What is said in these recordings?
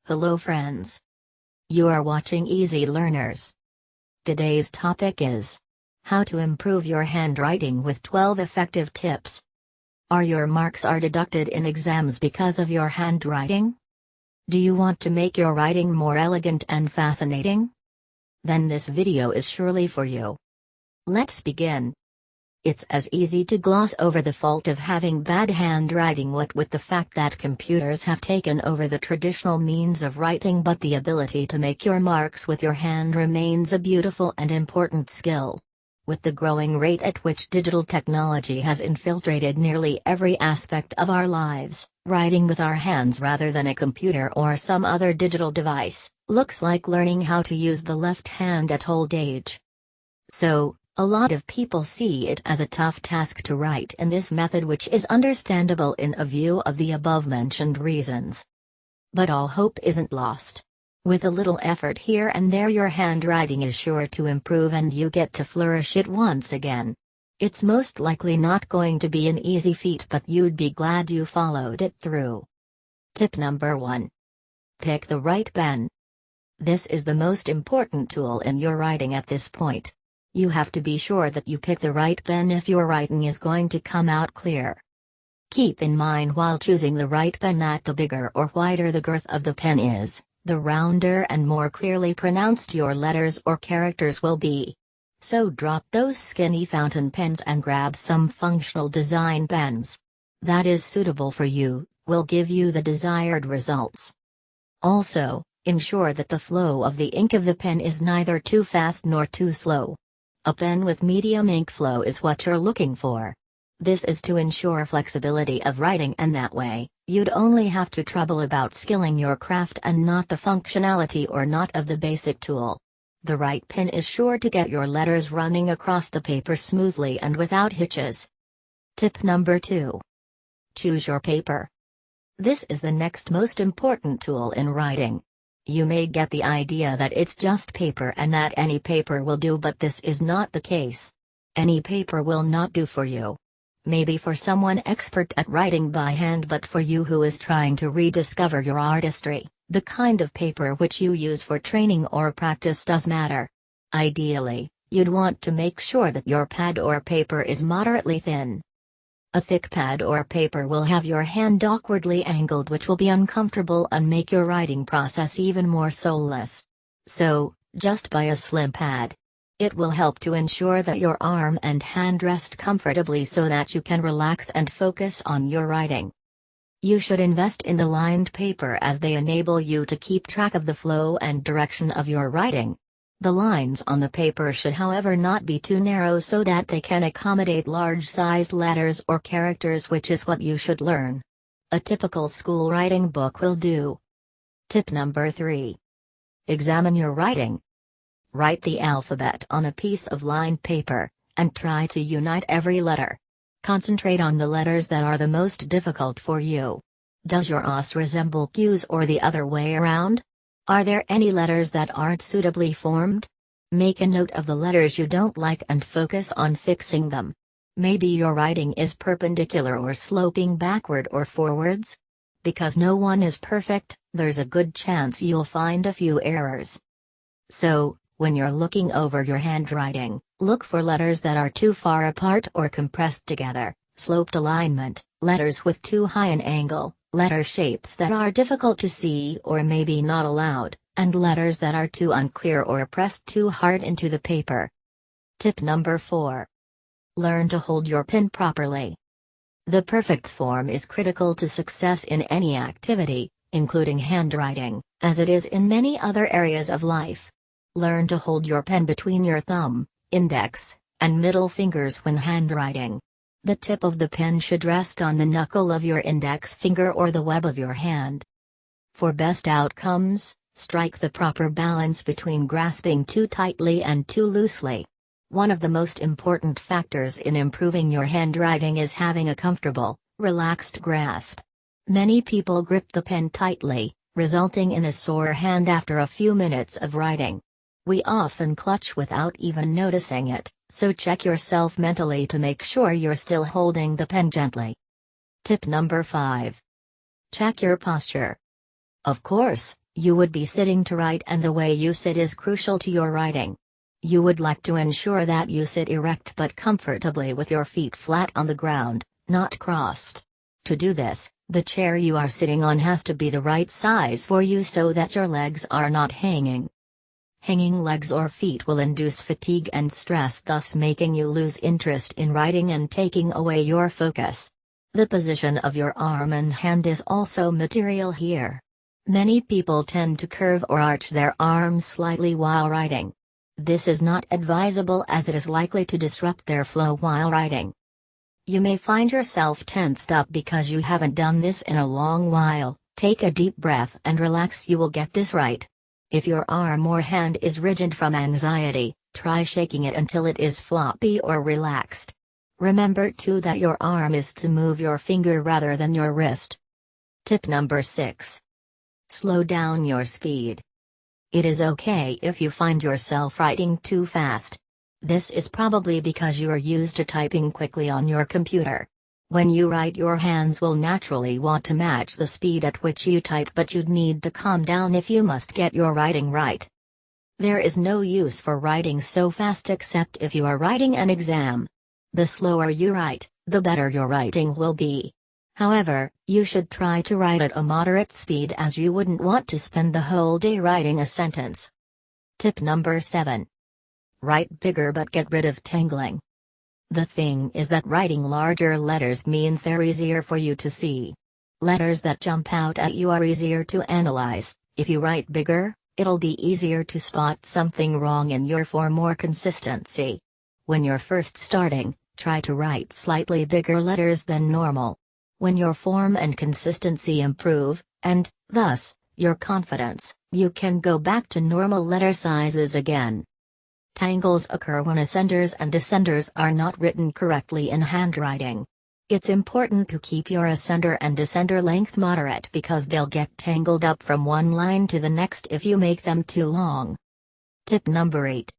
Hello friends. You are watching Easy Learners. Today's topic is how to improve your handwriting with 12 effective tips. Are your marks deducted in exams because of your handwriting? Do you want to make your writing more elegant and fascinating? Then this video is surely for you. Let's begin. It's as easy to gloss over the fault of having bad handwriting what with the fact that computers have taken over the traditional means of writing, but the ability to make your marks with your hand remains a beautiful and important skill. With the growing rate at which digital technology has infiltrated nearly every aspect of our lives, writing with our hands rather than a computer or some other digital device looks like learning how to use the left hand at old age. So, a lot of people see it as a tough task to write in this method, which is understandable in a view of the above-mentioned reasons. But all hope isn't lost. With a little effort here and there, your handwriting is sure to improve and you get to flourish it once again. It's most likely not going to be an easy feat, but you'd be glad you followed it through. Tip number 1. Pick the right pen. This is the most important tool in your writing at this point. You have to be sure that you pick the right pen if your writing is going to come out clear. Keep in mind while choosing the right pen that the bigger or wider the girth of the pen is, the rounder and more clearly pronounced your letters or characters will be. So drop those skinny fountain pens and grab some functional design pens. That is suitable for you, will give you the desired results. Also, ensure that the flow of the ink of the pen is neither too fast nor too slow. A pen with medium ink flow is what you're looking for. This is to ensure flexibility of writing, and that way, you'd only have to trouble about skilling your craft and not the functionality or not of the basic tool. The right pen is sure to get your letters running across the paper smoothly and without hitches. Tip number 2. Choose your paper. This is the next most important tool in writing. You may get the idea that it's just paper and that any paper will do, but this is not the case. Any paper will not do for you. Maybe for someone expert at writing by hand, but for you who is trying to rediscover your artistry, the kind of paper which you use for training or practice does matter. Ideally, you'd want to make sure that your pad or paper is moderately thin. A thick pad or paper will have your hand awkwardly angled, which will be uncomfortable and make your writing process even more soulless. So, just buy a slim pad. It will help to ensure that your arm and hand rest comfortably so that you can relax and focus on your writing. You should invest in the lined paper as they enable you to keep track of the flow and direction of your writing. The lines on the paper should, however, not be too narrow so that they can accommodate large-sized letters or characters, which is what you should learn. A typical school writing book will do. Tip number 3. Examine your writing. Write the alphabet on a piece of lined paper, and try to unite every letter. Concentrate on the letters that are the most difficult for you. Does your Os resemble Qs or the other way around? Are there any letters that aren't suitably formed? Make a note of the letters you don't like and focus on fixing them. Maybe your writing is perpendicular or sloping backward or forwards. Because no one is perfect, there's a good chance you'll find a few errors. So, when you're looking over your handwriting, look for letters that are too far apart or compressed together, sloped alignment, letters with too high an angle, letter shapes that are difficult to see or maybe not allowed, and letters that are too unclear or pressed too hard into the paper. Tip number 4. Learn to hold your pen properly. The perfect form is critical to success in any activity, including handwriting, as it is in many other areas of life. Learn to hold your pen between your thumb, index, and middle fingers when handwriting. The tip of the pen should rest on the knuckle of your index finger or the web of your hand. For best outcomes, strike the proper balance between grasping too tightly and too loosely. One of the most important factors in improving your handwriting is having a comfortable, relaxed grasp. Many people grip the pen tightly, resulting in a sore hand after a few minutes of writing. We often clutch without even noticing it, so check yourself mentally to make sure you're still holding the pen gently. Tip number 5. Check your posture. Of course, You would be sitting to write, and the way you sit is crucial to your writing. You would like to ensure that you sit erect but comfortably with your feet flat on the ground, not crossed. To do this, the chair you are sitting on has to be the right size for you so that your legs are not hanging. Hanging legs or feet will induce fatigue and stress, thus making you lose interest in writing and taking away your focus. The position of your arm and hand is also material here. Many people tend to curve or arch their arms slightly while writing. This is not advisable as it is likely to disrupt their flow while writing. You may find yourself tensed up because you haven't done this in a long while. Take a deep breath and relax. You will get this right. If your arm or hand is rigid from anxiety, try shaking it until it is floppy or relaxed. Remember too that your arm is to move your finger rather than your wrist. Tip number 6. Slow down your speed. It is okay if you find yourself writing too fast. This is probably because you are used to typing quickly on your computer. When you write, your hands will naturally want to match the speed at which you type, but you'd need to calm down if you must get your writing right. There is no use for writing so fast except if you are writing an exam. The slower you write, the better your writing will be. However, you should try to write at a moderate speed as you wouldn't want to spend the whole day writing a sentence. Tip number 7. Write bigger but get rid of tingling. The thing is that writing larger letters means they're easier for you to see. Letters that jump out at you are easier to analyze. If you write bigger, it'll be easier to spot something wrong in your form or consistency. When you're first starting, try to write slightly bigger letters than normal. When your form and consistency improve, and, thus, your confidence, you can go back to normal letter sizes again. Tangles occur when ascenders and descenders are not written correctly in handwriting. It's important to keep your ascender and descender length moderate because they'll get tangled up from one line to the next if you make them too long. Tip number 8.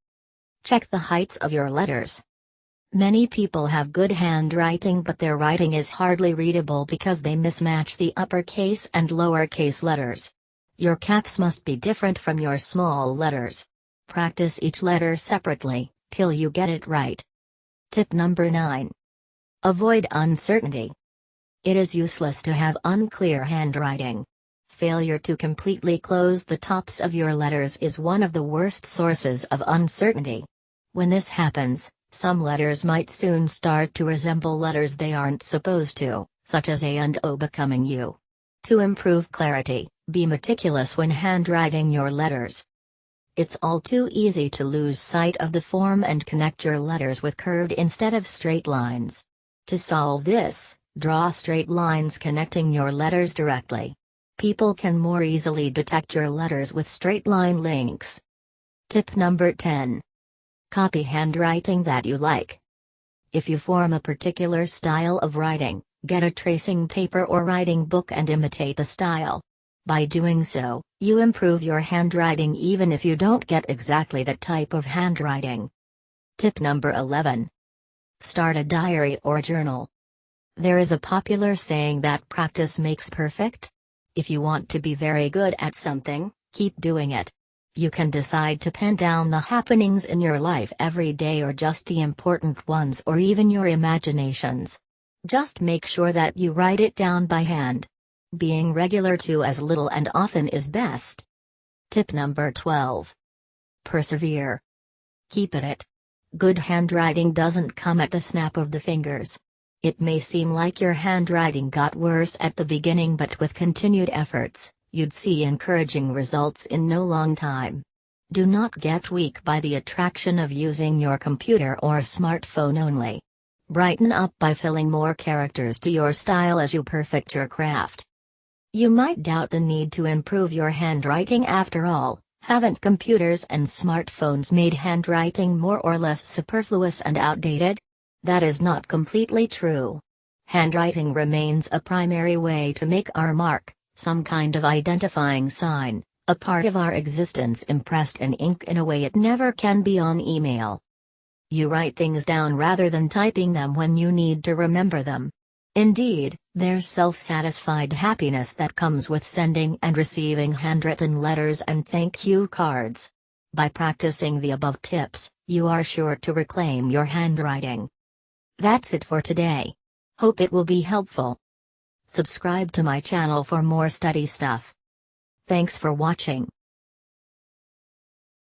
Check the heights of your letters. Many people have good handwriting but their writing is hardly readable because they mismatch the uppercase and lowercase letters. Your caps must be different from your small letters. Practice each letter separately, till you get it right. Tip number 9. Avoid uncertainty. It is useless to have unclear handwriting. Failure to completely close the tops of your letters is one of the worst sources of uncertainty. When this happens, some letters might soon start to resemble letters they aren't supposed to, such as A and O becoming U. To improve clarity, be meticulous when handwriting your letters. It's all too easy to lose sight of the form and connect your letters with curved instead of straight lines. To solve this, draw straight lines connecting your letters directly. People can more easily detect your letters with straight line links. Tip number 10. Copy handwriting that you like. If you form a particular style of writing, get a tracing paper or writing book and imitate the style. By doing so, you improve your handwriting even if you don't get exactly that type of handwriting. Tip number 11. Start a diary or journal. There is a popular saying that practice makes perfect. If you want to be very good at something, keep doing it. You can decide to pen down the happenings in your life every day or just the important ones or even your imaginations. Just make sure that you write it down by hand. Being regular too, as little and often is best. Tip number 12. Persevere. Keep at it. Good handwriting doesn't come at the snap of the fingers. It may seem like your handwriting got worse at the beginning, but with continued efforts, you'd see encouraging results in no long time. Do not get weak by the attraction of using your computer or smartphone only. Brighten up by filling more characters to your style as you perfect your craft. You might doubt the need to improve your handwriting after all. Haven't computers and smartphones made handwriting more or less superfluous and outdated? That is not completely true. Handwriting remains a primary way to make our mark, some kind of identifying sign, a part of our existence impressed in ink in a way it never can be on email. You write things down rather than typing them when you need to remember them. Indeed, there's self-satisfied happiness that comes with sending and receiving handwritten letters and thank you cards. By practicing the above tips, you are sure to reclaim your handwriting. That's it for today. Hope it will be helpful. Subscribe to my channel for more study stuff. Thanks for watching.